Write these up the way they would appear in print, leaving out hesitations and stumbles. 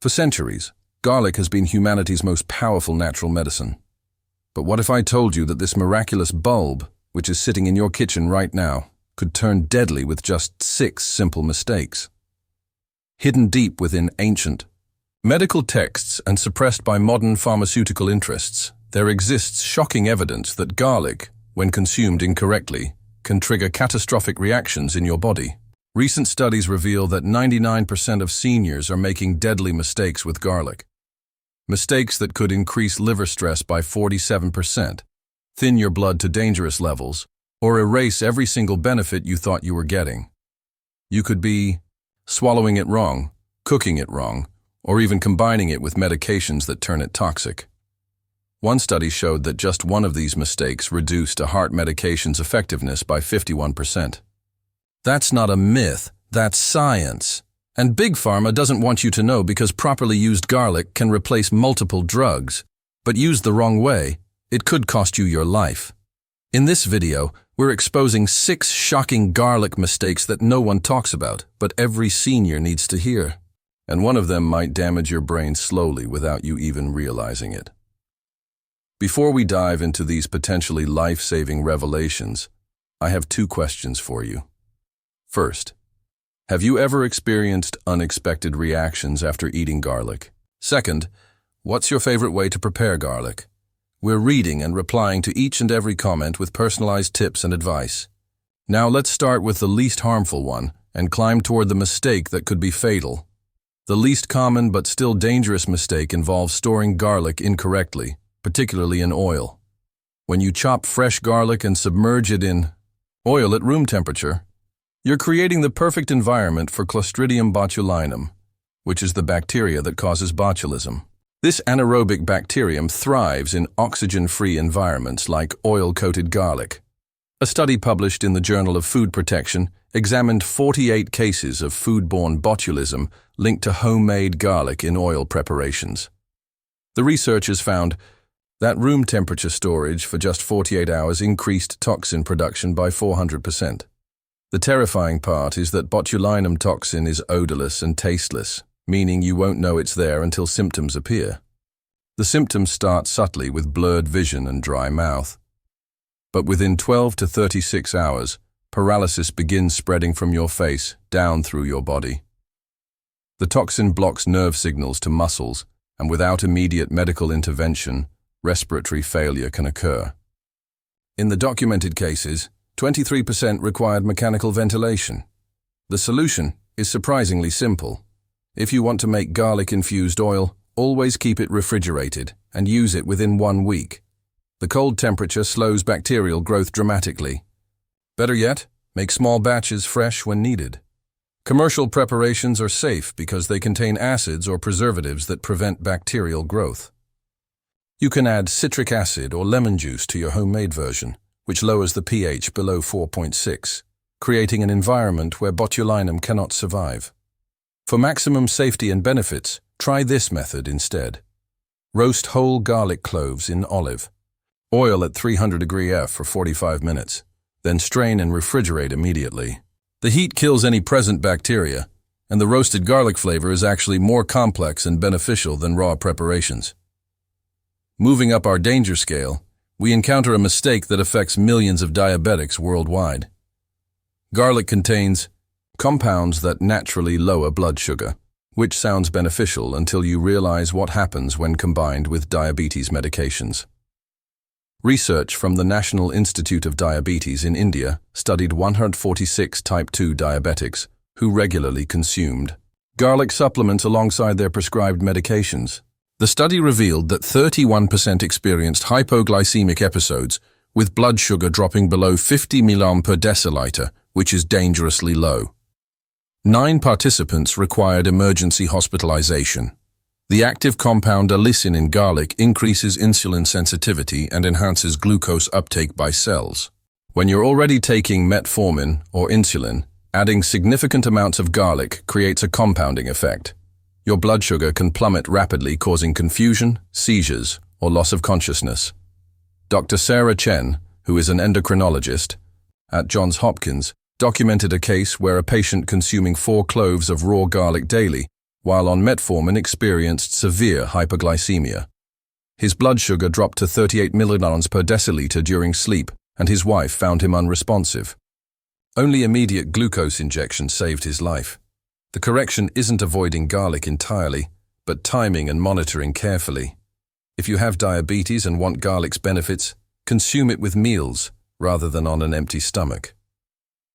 For centuries, garlic has been humanity's most powerful natural medicine. But what if I told you that this miraculous bulb, which is sitting in your kitchen right now, could turn deadly with just 6 simple mistakes? Hidden deep within ancient medical texts and suppressed by modern pharmaceutical interests, there exists shocking evidence that garlic, when consumed incorrectly, can trigger catastrophic reactions in your body. Recent studies reveal that 99% of seniors are making deadly mistakes with garlic. Mistakes that could increase liver stress by 47%, thin your blood to dangerous levels, or erase every single benefit you thought you were getting. You could be swallowing it wrong, cooking it wrong, or even combining it with medications that turn it toxic. One study showed that just one of these mistakes reduced a heart medication's effectiveness by 51%. That's not a myth, that's science. And Big Pharma doesn't want you to know because properly used garlic can replace multiple drugs. But used the wrong way, it could cost you your life. In this video, we're exposing 6 shocking garlic mistakes that no one talks about, but every senior needs to hear. And one of them might damage your brain slowly without you even realizing it. Before we dive into these potentially life-saving revelations, I have 2 questions for you. First, have you ever experienced unexpected reactions after eating garlic? Second, what's your favorite way to prepare garlic? We're reading and replying to each and every comment with personalized tips and advice. Now let's start with the least harmful one and climb toward the mistake that could be fatal. The least common but still dangerous mistake involves storing garlic incorrectly, particularly in oil. When you chop fresh garlic and submerge it in oil at room temperature, you're creating the perfect environment for Clostridium botulinum, which is the bacteria that causes botulism. This anaerobic bacterium thrives in oxygen-free environments like oil-coated garlic. A study published in the Journal of Food Protection examined 48 cases of foodborne botulism linked to homemade garlic in oil preparations. The researchers found that room temperature storage for just 48 hours increased toxin production by 400%. The terrifying part is that botulinum toxin is odorless and tasteless, meaning you won't know it's there until symptoms appear. The symptoms start subtly with blurred vision and dry mouth. But within 12 to 36 hours, paralysis begins spreading from your face down through your body. The toxin blocks nerve signals to muscles, and without immediate medical intervention, respiratory failure can occur. In the documented cases, 23% required mechanical ventilation. The solution is surprisingly simple. If you want to make garlic-infused oil, always keep it refrigerated and use it within 1 week. The cold temperature slows bacterial growth dramatically. Better yet, make small batches fresh when needed. Commercial preparations are safe because they contain acids or preservatives that prevent bacterial growth. You can add citric acid or lemon juice to your homemade version, which lowers the pH below 4.6, creating an environment where botulinum cannot survive. For maximum safety and benefits, try this method instead. Roast whole garlic cloves in olive. Oil at 300 degree F for 45 minutes, then strain and refrigerate immediately. The heat kills any present bacteria, and the roasted garlic flavor is actually more complex and beneficial than raw preparations. Moving up our danger scale, we encounter a mistake that affects millions of diabetics worldwide. Garlic contains compounds that naturally lower blood sugar, which sounds beneficial until you realize what happens when combined with diabetes medications. Research from the National Institute of Diabetes in India studied 146 type 2 diabetics who regularly consumed garlic supplements alongside their prescribed medications. The study revealed that 31% experienced hypoglycemic episodes, with blood sugar dropping below 50 mg per deciliter, which is dangerously low. 9 participants required emergency hospitalization. The active compound allicin in garlic increases insulin sensitivity and enhances glucose uptake by cells. When you're already taking metformin or insulin, adding significant amounts of garlic creates a compounding effect. Your blood sugar can plummet rapidly, causing confusion, seizures, or loss of consciousness. Dr. Sarah Chen, who is an endocrinologist at Johns Hopkins, documented a case where a patient consuming 4 cloves of raw garlic daily while on metformin experienced severe hyperglycemia. His blood sugar dropped to 38 milliliters per deciliter during sleep, and his wife found him unresponsive. Only immediate glucose injection saved his life. The correction isn't avoiding garlic entirely, but timing and monitoring carefully. If you have diabetes and want garlic's benefits, consume it with meals rather than on an empty stomach.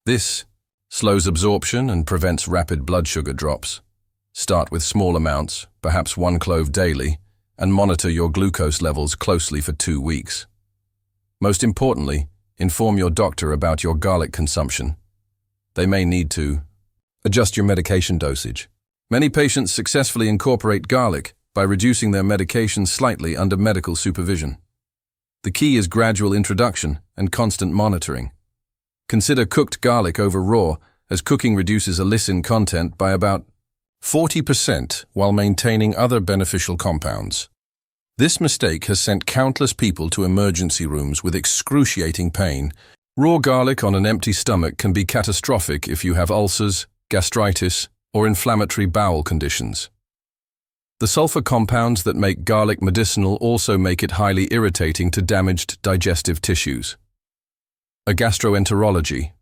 This slows absorption and prevents rapid blood sugar drops. Start with small amounts, perhaps 1 clove daily, and monitor your glucose levels closely for 2 weeks. Most importantly, inform your doctor about your garlic consumption. They may need to adjust your medication dosage. Many patients successfully incorporate garlic by reducing their medication slightly under medical supervision. The key is gradual introduction and constant monitoring. Consider cooked garlic over raw, as cooking reduces allicin content by about 40% while maintaining other beneficial compounds. This mistake has sent countless people to emergency rooms with excruciating pain. Raw garlic on an empty stomach can be catastrophic if you have ulcers, gastritis, or inflammatory bowel conditions. The sulfur compounds that make garlic medicinal also make it highly irritating to damaged digestive tissues. A gastroenterology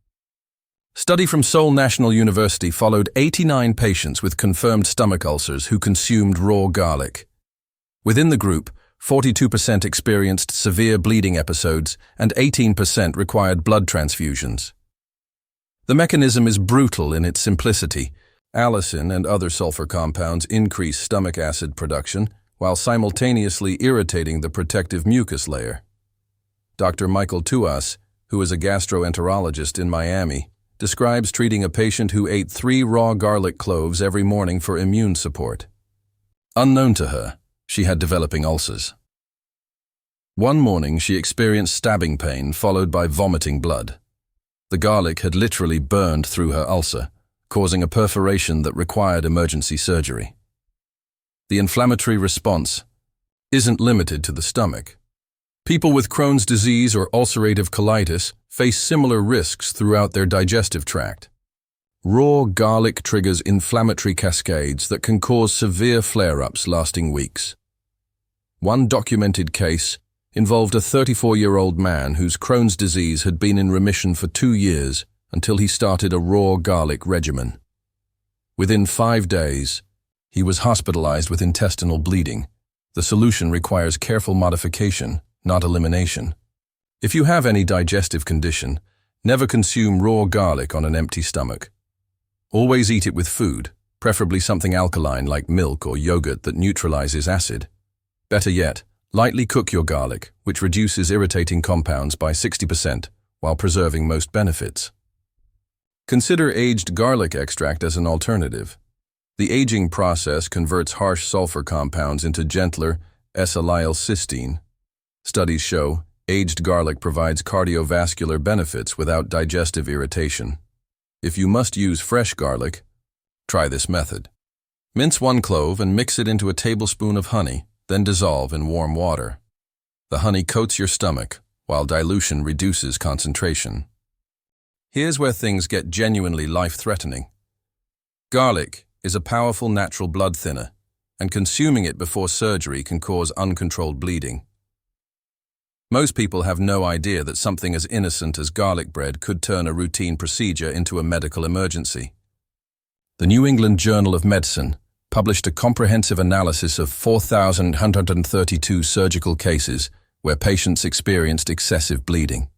study from Seoul National University followed 89 patients with confirmed stomach ulcers who consumed raw garlic. Within the group, 42% experienced severe bleeding episodes and 18% required blood transfusions. The mechanism is brutal in its simplicity. Allicin and other sulfur compounds increase stomach acid production while simultaneously irritating the protective mucus layer. Dr. Michael Tuas, who is a gastroenterologist in Miami, describes treating a patient who ate 3 raw garlic cloves every morning for immune support. Unknown to her, she had developing ulcers. One morning, she experienced stabbing pain followed by vomiting blood. The garlic had literally burned through her ulcer, causing a perforation that required emergency surgery. The inflammatory response isn't limited to the stomach. People with Crohn's disease or ulcerative colitis face similar risks throughout their digestive tract. Raw garlic triggers inflammatory cascades that can cause severe flare-ups lasting weeks. One documented case involved a 34-year-old man whose Crohn's disease had been in remission for 2 years until he started a raw garlic regimen. Within 5 days, he was hospitalized with intestinal bleeding. The solution requires careful modification, not elimination. If you have any digestive condition, never consume raw garlic on an empty stomach. Always eat it with food, preferably something alkaline like milk or yogurt that neutralizes acid. Better yet, lightly cook your garlic, which reduces irritating compounds by 60% while preserving most benefits. Consider aged garlic extract as an alternative. The aging process converts harsh sulfur compounds into gentler S-allyl-cysteine. Studies show aged garlic provides cardiovascular benefits without digestive irritation. If you must use fresh garlic, try this method. Mince 1 clove and mix it into a tablespoon of honey, then dissolve in warm water. The honey coats your stomach, while dilution reduces concentration. Here's where things get genuinely life-threatening. Garlic is a powerful natural blood thinner, and consuming it before surgery can cause uncontrolled bleeding. Most people have no idea that something as innocent as garlic bread could turn a routine procedure into a medical emergency. The New England Journal of Medicine published a comprehensive analysis of 4,132 surgical cases where patients experienced excessive bleeding.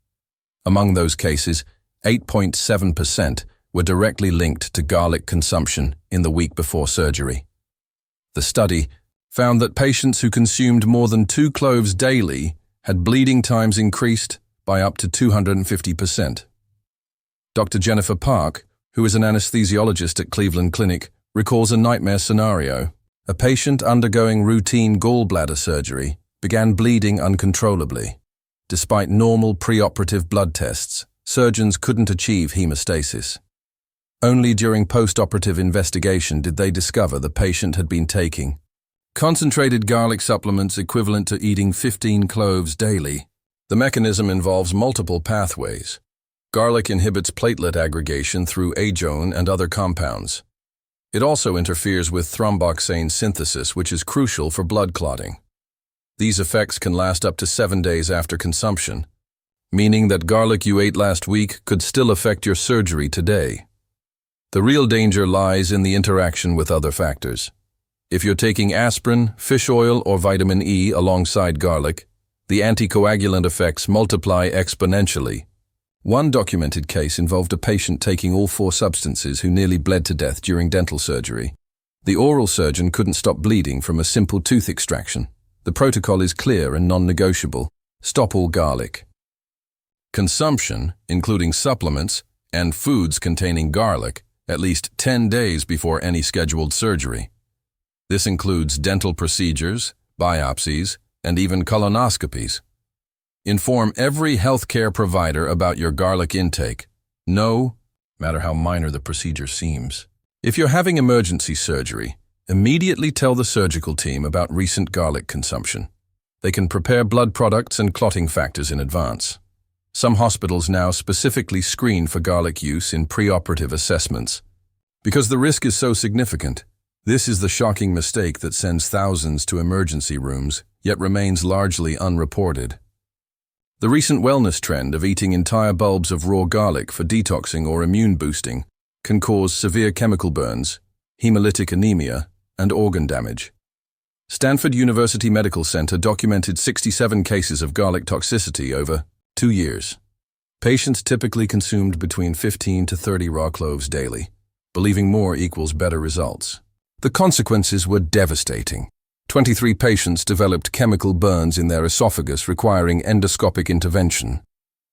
Among those cases, 8.7% were directly linked to garlic consumption in the week before surgery. The study found that patients who consumed more than 2 cloves daily had bleeding times increased by up to 250%. Dr. Jennifer Park, who is an anesthesiologist at Cleveland Clinic, recalls a nightmare scenario. A patient undergoing routine gallbladder surgery began bleeding uncontrollably. Despite normal preoperative blood tests, surgeons couldn't achieve hemostasis. Only during postoperative investigation did they discover the patient had been taking concentrated garlic supplements equivalent to eating 15 cloves daily. The mechanism involves multiple pathways. Garlic inhibits platelet aggregation through agone and other compounds. It also interferes with thromboxane synthesis, which is crucial for blood clotting. These effects can last up to 7 days after consumption, meaning that garlic you ate last week could still affect your surgery today. The real danger lies in the interaction with other factors. If you're taking aspirin, fish oil, or vitamin E alongside garlic, the anticoagulant effects multiply exponentially. One documented case involved a patient taking all 4 substances who nearly bled to death during dental surgery. The oral surgeon couldn't stop bleeding from a simple tooth extraction. The protocol is clear and non-negotiable. Stop all garlic. Consumption, including supplements and foods containing garlic, at least 10 days before any scheduled surgery. This includes dental procedures, biopsies, and even colonoscopies. Inform every healthcare provider about your garlic intake, no matter how minor the procedure seems. If you're having emergency surgery, immediately tell the surgical team about recent garlic consumption. They can prepare blood products and clotting factors in advance. Some hospitals now specifically screen for garlic use in preoperative assessments. Because the risk is so significant, this is the shocking mistake that sends thousands to emergency rooms, yet remains largely unreported. The recent wellness trend of eating entire bulbs of raw garlic for detoxing or immune boosting can cause severe chemical burns, hemolytic anemia, and organ damage. Stanford University Medical Center documented 67 cases of garlic toxicity over 2 years. Patients typically consumed between 15 to 30 raw cloves daily, believing more equals better results. The consequences were devastating. 23 patients developed chemical burns in their esophagus requiring endoscopic intervention.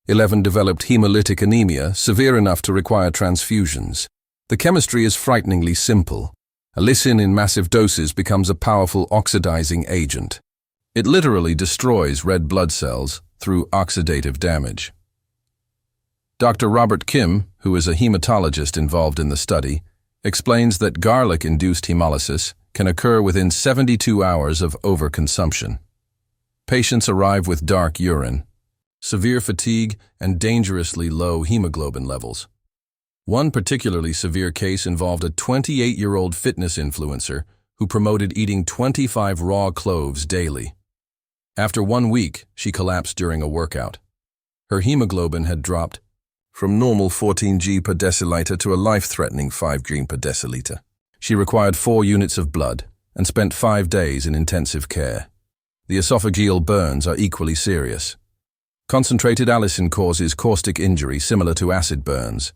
11 developed hemolytic anemia, severe enough to require transfusions. The chemistry is frighteningly simple. Allicin in massive doses becomes a powerful oxidizing agent. It literally destroys red blood cells through oxidative damage. Dr. Robert Kim, who is a hematologist involved in the study, explains that garlic-induced hemolysis can occur within 72 hours of overconsumption. Patients arrive with dark urine, severe fatigue, and dangerously low hemoglobin levels. One particularly severe case involved a 28-year-old fitness influencer who promoted eating 25 raw cloves daily. After 1 week, she collapsed during a workout. Her hemoglobin had dropped from normal 14 g per deciliter to a life-threatening 5 g per deciliter. She required 4 units of blood and spent 5 days in intensive care. The esophageal burns are equally serious. Concentrated allicin causes caustic injury similar to acid burns.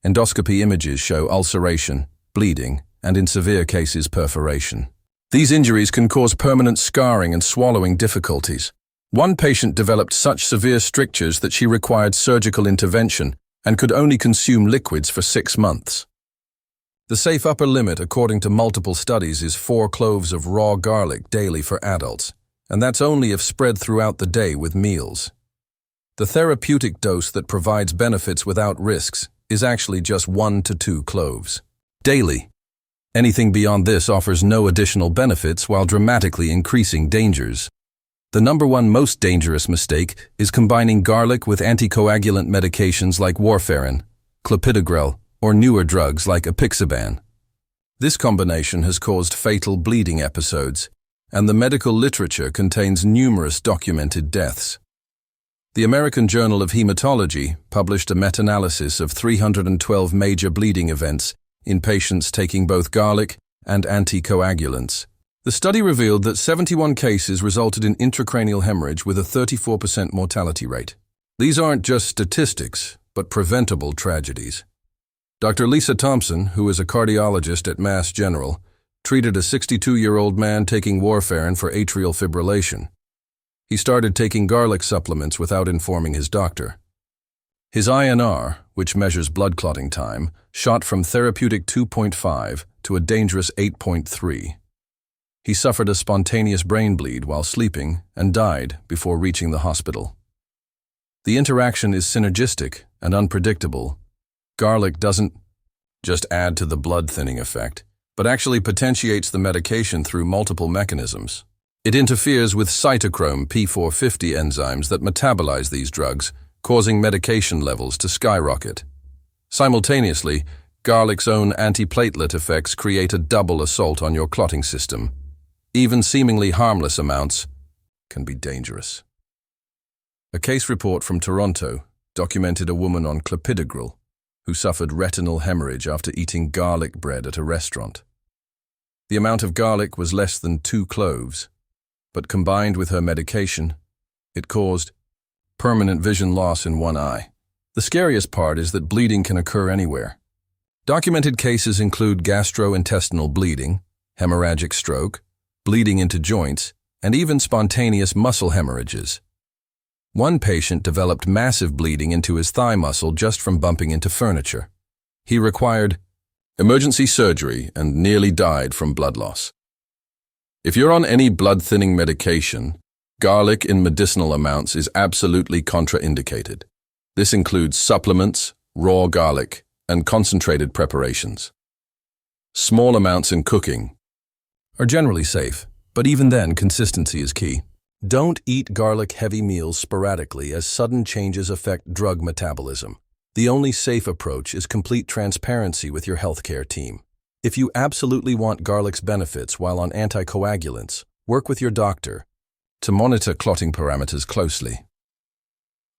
Endoscopy images show ulceration, bleeding, and in severe cases perforation. These injuries can cause permanent scarring and swallowing difficulties. One patient developed such severe strictures that she required surgical intervention and could only consume liquids for 6 months. The safe upper limit, according to multiple studies, is 4 cloves of raw garlic daily for adults, and that's only if spread throughout the day with meals. The therapeutic dose that provides benefits without risks is actually just 1 to 2 cloves daily. Anything beyond this offers no additional benefits while dramatically increasing dangers. The number one most dangerous mistake is combining garlic with anticoagulant medications like warfarin, clopidogrel, or newer drugs like apixaban. This combination has caused fatal bleeding episodes, and the medical literature contains numerous documented deaths. The American Journal of Hematology published a meta-analysis of 312 major bleeding events in patients taking both garlic and anticoagulants. The study revealed that 71 cases resulted in intracranial hemorrhage with a 34% mortality rate. These aren't just statistics, but preventable tragedies. Dr. Lisa Thompson, who is a cardiologist at Mass General, treated a 62-year-old man taking warfarin for atrial fibrillation. He started taking garlic supplements without informing his doctor. His INR, which measures blood clotting time, shot from therapeutic 2.5 to a dangerous 8.3. He suffered a spontaneous brain bleed while sleeping and died before reaching the hospital. The interaction is synergistic and unpredictable. Garlic doesn't just add to the blood thinning effect, but actually potentiates the medication through multiple mechanisms. It interferes with cytochrome P450 enzymes that metabolize these drugs, causing medication levels to skyrocket. Simultaneously, Garlic's own antiplatelet effects create a double assault on your clotting system. Even seemingly harmless amounts can be dangerous. A case report from Toronto documented a woman on clopidogrel who suffered retinal hemorrhage after eating garlic bread at a restaurant. The amount of garlic was less than 2 cloves, but combined with her medication, it caused permanent vision loss in one eye. The scariest part is that bleeding can occur anywhere. Documented cases include gastrointestinal bleeding, hemorrhagic stroke, bleeding into joints, and even spontaneous muscle hemorrhages. One patient developed massive bleeding into his thigh muscle just from bumping into furniture. He required emergency surgery and nearly died from blood loss. If you're on any blood-thinning medication, garlic in medicinal amounts is absolutely contraindicated. This includes supplements, raw garlic, and concentrated preparations. Small amounts in cooking are generally safe, but even then, consistency is key. Don't eat garlic-heavy meals sporadically as sudden changes affect drug metabolism. The only safe approach is complete transparency with your healthcare team. If you absolutely want garlic's benefits while on anticoagulants, work with your doctor to monitor clotting parameters closely.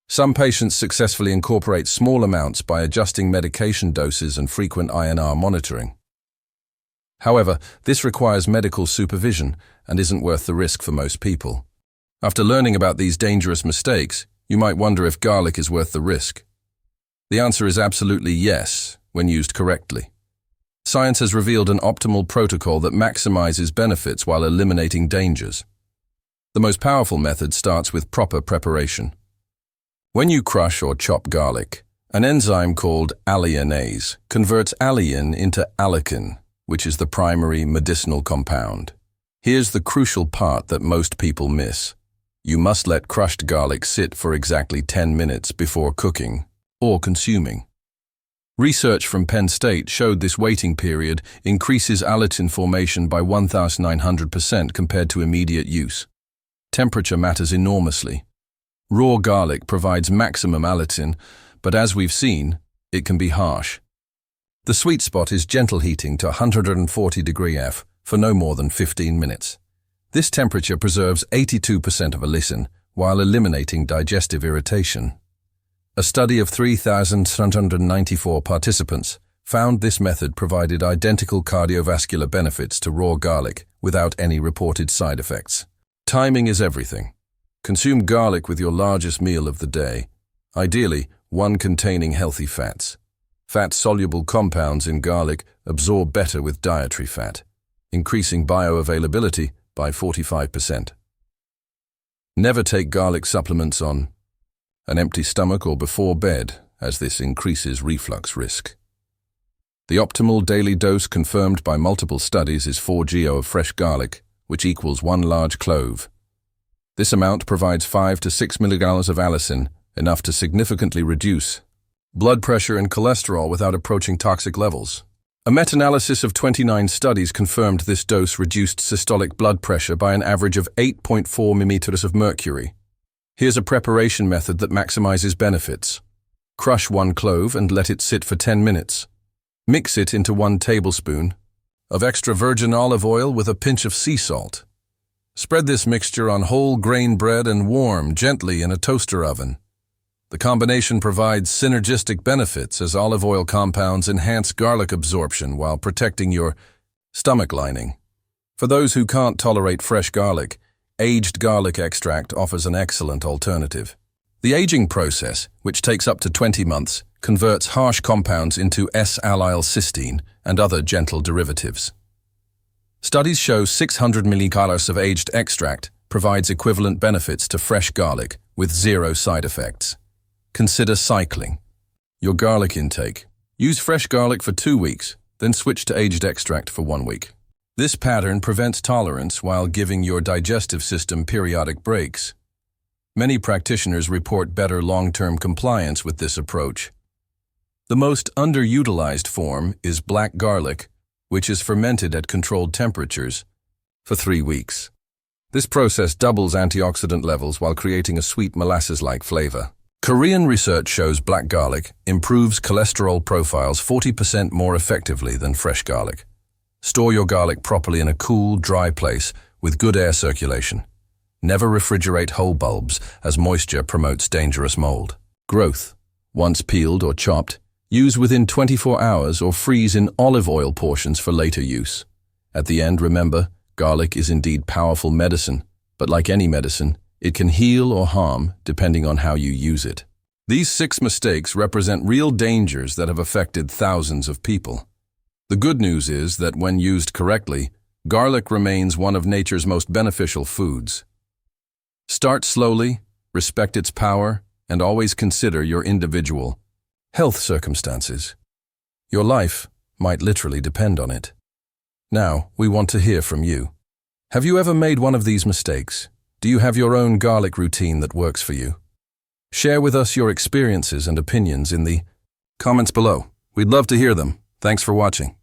Some patients successfully incorporate small amounts by adjusting medication doses and frequent INR monitoring. However, this requires medical supervision and isn't worth the risk for most people. After learning about these dangerous mistakes, you might wonder if garlic is worth the risk. The answer is absolutely yes, when used correctly. Science has revealed an optimal protocol that maximizes benefits while eliminating dangers. The most powerful method starts with proper preparation. When you crush or chop garlic, an enzyme called alliinase converts alliin into allicin, which is the primary medicinal compound. Here's the crucial part that most people miss. You must let crushed garlic sit for exactly 10 minutes before cooking or consuming. Research from Penn State showed this waiting period increases allicin formation by 1,900% compared to immediate use. Temperature matters enormously. Raw garlic provides maximum allicin, but as we've seen, it can be harsh. The sweet spot is gentle heating to 140 degree F for no more than 15 minutes. This temperature preserves 82% of allicin while eliminating digestive irritation. A study of 3,794 participants found this method provided identical cardiovascular benefits to raw garlic without any reported side effects. Timing is everything. Consume garlic with your largest meal of the day, ideally one containing healthy fats. Fat-soluble compounds in garlic absorb better with dietary fat, increasing bioavailability by 45%. Never take garlic supplements on an empty stomach or before bed, as this increases reflux risk. The optimal daily dose confirmed by multiple studies is 4 g of fresh garlic, which equals 1 large clove. This amount provides 5 to 6 milligrams of allicin, enough to significantly reduce blood pressure and cholesterol without approaching toxic levels. A meta-analysis of 29 studies confirmed this dose reduced systolic blood pressure by an average of 8.4 millimeters of mercury. Here's a preparation method that maximizes benefits. Crush 1 clove and let it sit for 10 minutes. Mix it into 1 tablespoon of extra virgin olive oil with a pinch of sea salt. Spread this mixture on whole grain bread and warm gently in a toaster oven. The combination provides synergistic benefits as olive oil compounds enhance garlic absorption while protecting your stomach lining. For those who can't tolerate fresh garlic, aged garlic extract offers an excellent alternative. The aging process, which takes up to 20 months, converts harsh compounds into S-allylcysteine and other gentle derivatives. Studies show 600 milligrams of aged extract provides equivalent benefits to fresh garlic with 0 side effects. Consider cycling your garlic intake. Use fresh garlic for 2 weeks, then switch to aged extract for 1 week. This pattern prevents tolerance while giving your digestive system periodic breaks. Many practitioners report better long-term compliance with this approach. The most underutilized form is black garlic, which is fermented at controlled temperatures for 3 weeks. This process doubles antioxidant levels while creating a sweet molasses-like flavor. Korean research shows black garlic improves cholesterol profiles 40% more effectively than fresh garlic. Store your garlic properly in a cool, dry place with good air circulation. Never refrigerate whole bulbs, as moisture promotes dangerous mold. Growth. Once peeled or chopped, use within 24 hours or freeze in olive oil portions for later use. At the end, remember, garlic is indeed powerful medicine, but like any medicine, it can heal or harm depending on how you use it. These 6 mistakes represent real dangers that have affected thousands of people. The good news is that when used correctly, garlic remains one of nature's most beneficial foods. Start slowly, respect its power, and always consider your individual health circumstances. Your life might literally depend on it. Now, we want to hear from you. Have you ever made one of these mistakes? Do you have your own garlic routine that works for you? Share with us your experiences and opinions in the comments below. We'd love to hear them. Thanks for watching.